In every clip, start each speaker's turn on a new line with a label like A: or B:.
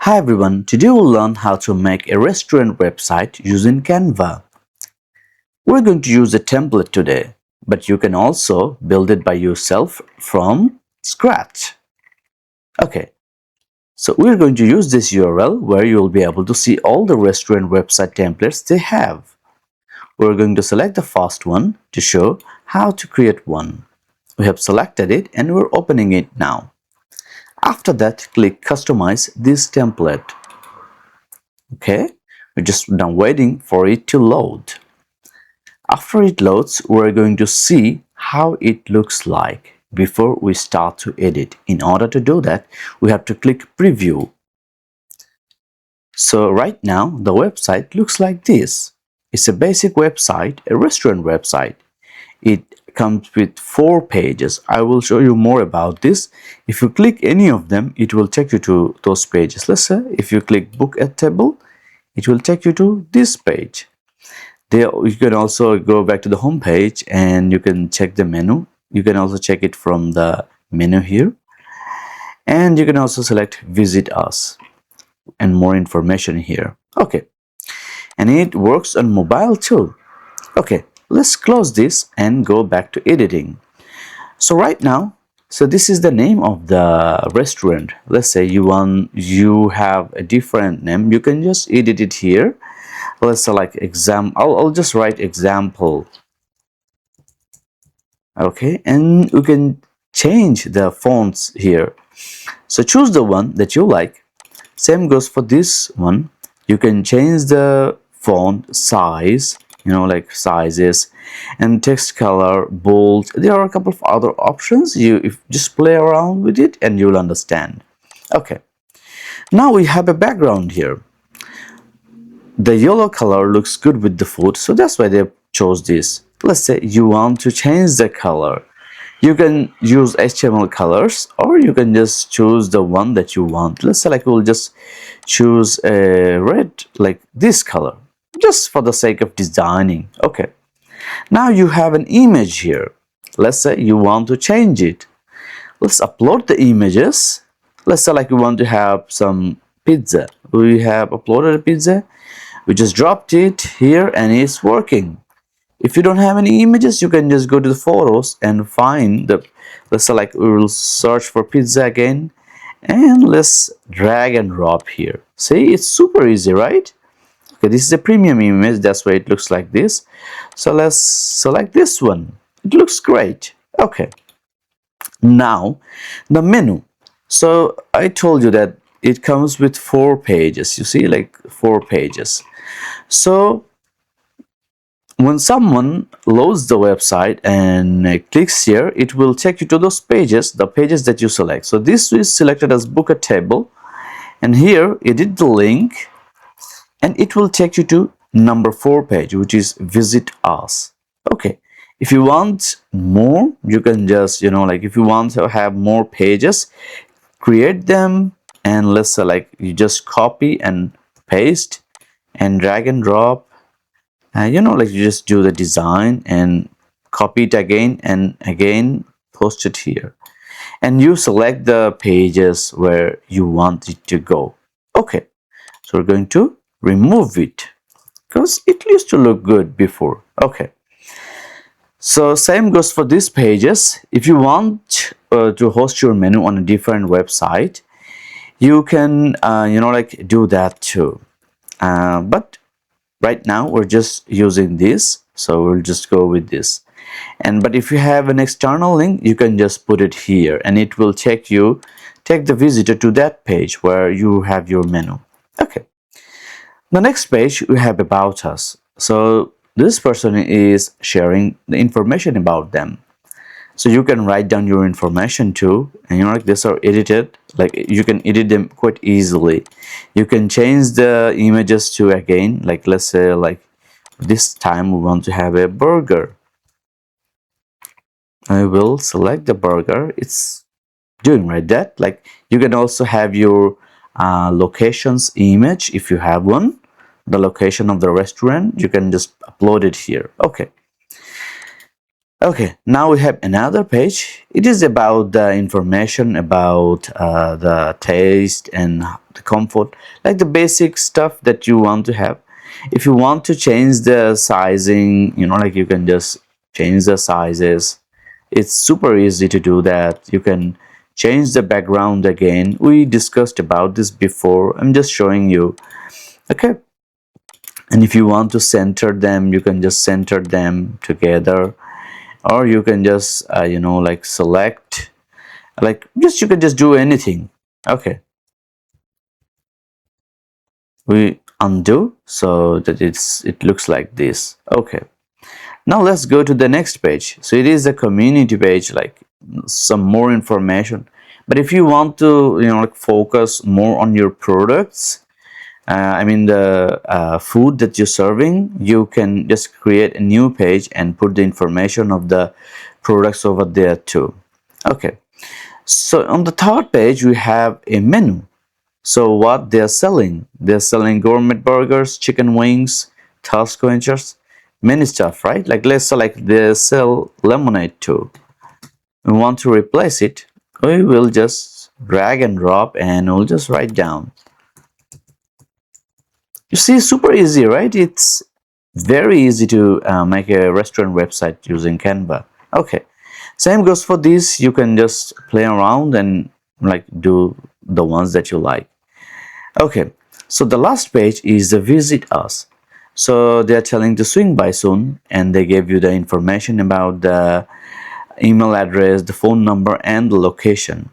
A: Hi everyone, today we'll learn how to make a restaurant website using Canva. We're going to use a template today, but you can also build it by yourself from scratch. Okay, so we're going to use this URL where you'll be able to see all the restaurant website templates they have. We're going to select the first one to show how to create one. We have selected it and we're opening it now. After that, click Customize this template. Okay, we're just now waiting for it to load. After it loads, we're going to see how it looks like before we start to edit. In order to do that, we have to click Preview. So right now, the website looks like this. It's a basic website, a restaurant website. It comes with 4 pages. I will show you more about this. If you click any of them, it will take you to those pages. Let's say if you click Book a Table, it will take you to this page. There you can also go back to the home page and you can check the menu. You can also check it from the menu here, and you can also select Visit Us and more information here. Okay, and it works on mobile too. Okay, let's close this and go back to editing. So right now, this is the name of the restaurant. Let's say you have a different name, you can just edit it here. Let's select I'll just write example. Okay, and you can change the fonts here. So choose the one that you like. Same goes for this one. You can change the font size, like sizes, and text color, bold. There are a couple of other options. If just play around with it and you'll understand. Okay, now we have a background here. The yellow color looks good with the food, so that's why they chose this. Let's say you want to change the color. You can use HTML colors, or you can just choose the one that you want. Let's say we'll just choose a red, like this color, just for the sake of designing. Okay, now you have an image here. Let's say you want to change it. Let's upload the images. Let's say we want to have some pizza. We have uploaded a pizza. We just dropped it here and it's working. If you don't have any images, you can just go to the photos and find let's say we will search for pizza again, and let's drag and drop here. See, it's super easy, right? Okay, this is a premium image, that's why it looks like this. So let's select this one. It looks great. Okay, now the menu. So I told you that it comes with 4 pages. You see, 4 pages. So when someone loads the website and clicks here, it will take you to those pages, the pages that you select. So this is selected as Book a Table, and here edit the link, and it will take you to number 4 page, which is Visit Us. Okay, if you want more, you can just if you want to have more pages, create them, and let's say you just copy and paste and drag and drop. You just do the design and copy it again and again, post it here, and you select the pages where you want it to go. Okay, so we're going to remove it because it used to look good before. Okay, so same goes for these pages. If you want to host your menu on a different website, you can do that too, but right now we're just using this, so we'll just go with this. But if you have an external link, you can just put it here and it will take the visitor to that page where you have your menu. Okay, the next page we have About Us. So this person is sharing the information about them, so you can write down your information too, and these are edited. You can edit them quite easily. You can change the images to, again, let's say this time we want to have a burger. I will select the burger. It's doing right that. You can also have your locations image if you have one, the location of the restaurant. You can just upload it here. Okay, Okay, now we have another page. It is about the information about the taste and the comfort, like the basic stuff that you want to have. If you want to change the sizing, like you can just change the sizes. It's super easy to do that. You can change the background again. We discussed about this before. I'm just showing you. Okay, and if you want to center them, you can just center them together, or you can just like select, like just you can just do anything. Okay, we undo so that it looks like this. Okay, now let's go to the next page. So it is a community page, like some more information. But if you want to like focus more on your products, I mean the food that you're serving, you can just create a new page and put the information of the products over there too. Okay, so on the third page we have a menu. So what they're selling gourmet burgers, chicken wings, thirst quenchers, many stuff, right? Like let's select they sell lemonade too. We want to replace it, we will just drag and drop and we'll just write down. You see, super easy, right? It's very easy to make a restaurant website using Canva. Okay, same goes for this. You can just play around and like do the ones that you like. Okay, so the last page is the visit us. So they're telling to swing by soon, and they gave you the information about the email address, the phone number, and the location.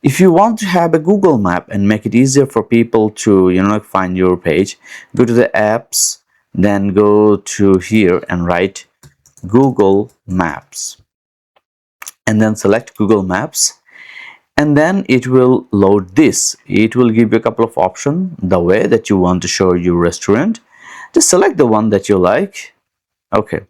A: If you want to have a Google map and make it easier for people to like find your page, go to the apps, then go to here and write Google Maps, and then select Google Maps, and then it will load this. It will give you a couple of options the way that you want to show your restaurant. Just select the one that you like. Okay,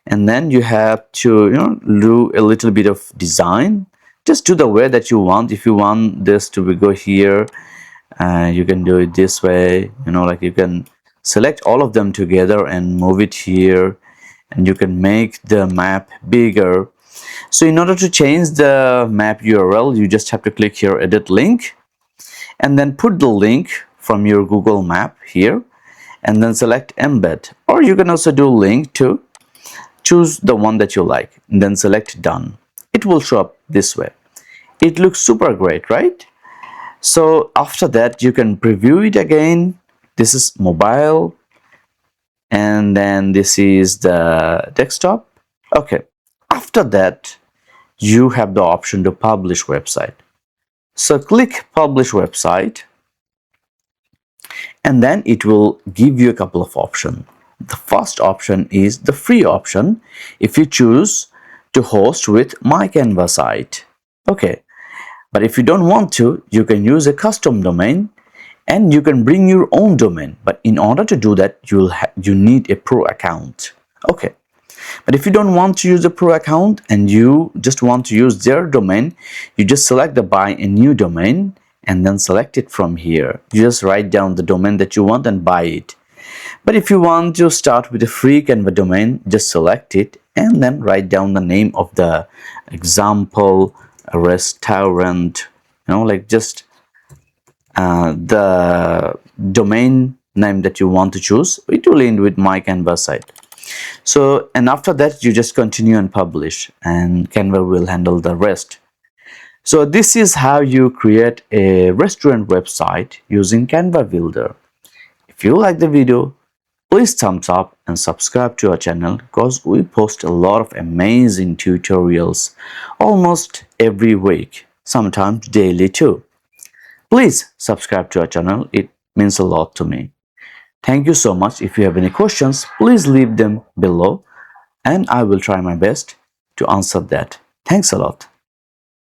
A: and then you have to do a little bit of design. Just do the way that you want. If you want this to go here, you can do it this way. Like you can select all of them together and move it here, and you can make the map bigger. So in order to change the map URL, you just have to click here, edit link, and then put the link from your Google map here, and then select embed. Or you can also do link to choose the one that you like, and then select done. It will show up this way. It looks super great, right? So after that, you can preview it again. This is mobile, and then this is the desktop. Okay, after that you have the option to publish website. So click publish website, and then it will give you a couple of options. The first option is the free option if you choose to host with my Canva site. Okay, but if you don't want to, you can use a custom domain, and you can bring your own domain. But in order to do that, you need a pro account. Okay, but if you don't want to use a pro account and you just want to use their domain, you just select the buy a new domain and then select it from here. You just write down the domain that you want and buy it. But if you want to start with a free Canva domain, just select it and then write down the name of the example restaurant, like just the domain name that you want to choose. It will end with my Canva site. So, and after that you just continue and publish, and Canva will handle the rest. So this is how you create a restaurant website using Canva Builder. If you like the video, please thumbs up and subscribe to our channel, because we post a lot of amazing tutorials almost every week, sometimes daily too. Please subscribe to our channel, it means a lot to me. Thank you so much. If you have any questions, please leave them below and I will try my best to answer that. Thanks a lot.